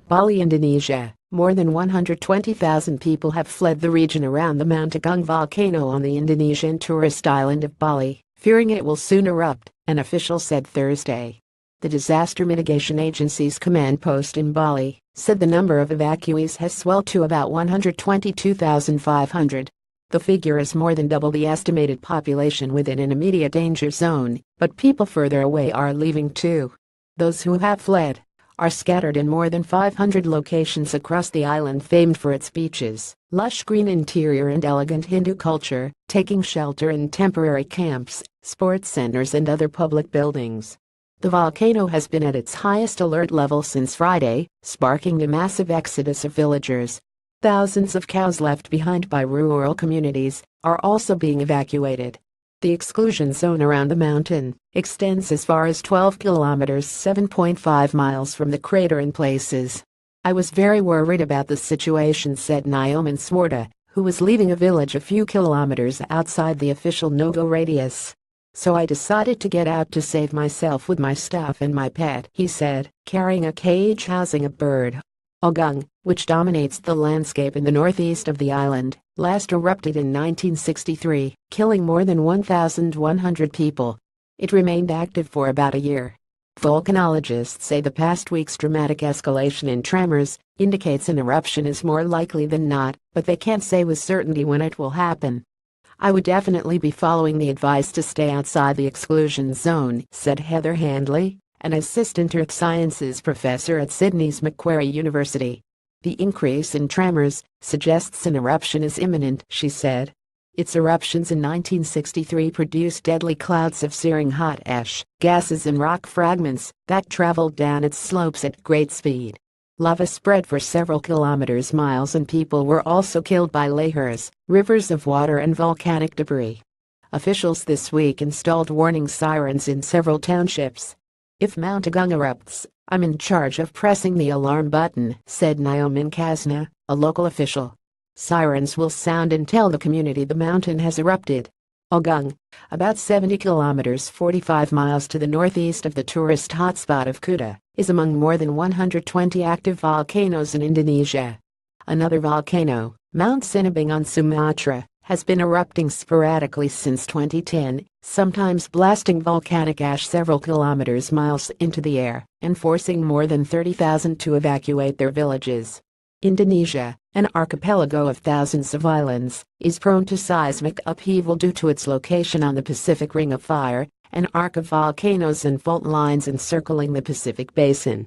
Bali, Indonesia. More than 120,000 people have fled the region around the Mount Agung volcano on the Indonesian tourist island of Bali, fearing it will soon erupt, an official said Thursday. The Disaster Mitigation Agency's command post in Bali said the number of evacuees has swelled to about 122,500. The figure is more than double the estimated population within an immediate danger zone, but people further away are leaving too. Those who have fled are scattered in more than 500 locations across the island, famed for its beaches, lush green interior and elegant Hindu culture, taking shelter in temporary camps, sports centers and other public buildings. The volcano has been at its highest alert level since Friday, sparking a massive exodus of villagers. Thousands of cows left behind by rural communities are also being evacuated. The exclusion zone around the mountain extends as far as 12 kilometers (7.5 miles) from the crater in places. "I was very worried about the situation," said Nyoman Swarta, who was leaving a village a few kilometers outside the official no-go radius. "So I decided to get out to save myself with my staff and my pet," he said, carrying a cage housing a bird. Agung, which dominates the landscape in the northeast of the island, last erupted in 1963, killing more than 1,100 people. It remained active for about a year. Volcanologists say the past week's dramatic escalation in tremors indicates an eruption is more likely than not, but they can't say with certainty when it will happen. "I would definitely be following the advice to stay outside the exclusion zone," said Heather Handley, an assistant Earth Sciences professor at Sydney's Macquarie University. "The increase in tremors suggests an eruption is imminent," she said. Its eruptions in 1963 produced deadly clouds of searing hot ash, gases and rock fragments that traveled down its slopes at great speed. Lava spread for several kilometers, miles, and people were also killed by lahars, rivers of water and volcanic debris. Officials this week installed warning sirens in several townships. "If Mount Agung erupts, I'm in charge of pressing the alarm button," said Nyoman Kasna, a local official. "Sirens will sound and tell the community the mountain has erupted." Agung, about 70 kilometers 45 miles to the northeast of the tourist hotspot of Kuta, is among more than 120 active volcanoes in Indonesia. Another volcano, Mount Sinabung on Sumatra, has been erupting sporadically since 2010, sometimes blasting volcanic ash several kilometers miles into the air and forcing more than 30,000 to evacuate their villages. Indonesia, an archipelago of thousands of islands, is prone to seismic upheaval due to its location on the Pacific Ring of Fire, an arc of volcanoes and fault lines encircling the Pacific Basin.